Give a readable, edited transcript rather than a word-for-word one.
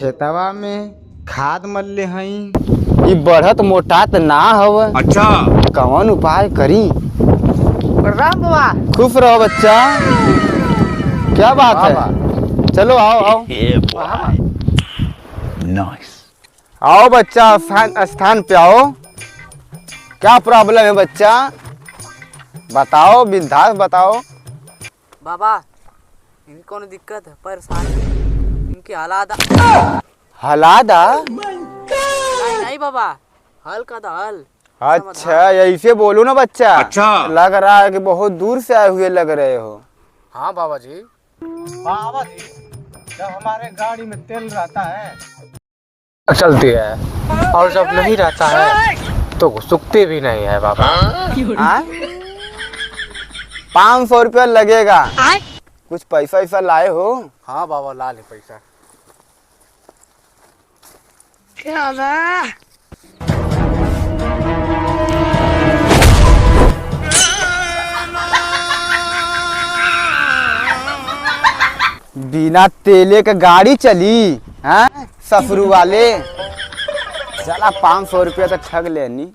खेतवा में खाद मल्ले हई। ई बढ़त मोटात ना हव। अच्छा कौन उपाय करी? प्रणाम बाबा। खुश रहो बच्चा। क्या बात है? चलो आओ आओ। नाइस। आओ बच्चा, स्थान पे आओ। क्या प्रॉब्लम है बच्चा? बताओ, बिंदास बताओ। बाबा इनकी कौन दिक्कत है? परेशानी इनकी हालात हलादा? नहीं बाबा, हल का हल। अच्छा ऐसे बोलो ना बच्चा। अच्छा लग रहा है कि बहुत दूर से आए हुए लग रहे हो। हाँ बाबा जी। बाबा जी, जब हमारे गाड़ी में तेल रहता है चलती है, और जब नहीं रहता है तो सुखती भी नहीं है बाबा। 500 रुपया लगेगा। कुछ पैसा वैसा लाए हो? हाँ बाबा, ला ले पैसा। बिना तेले का गाड़ी चली? हाँ सफरू वाले। चला 500 रुपया तो ठग लेनी।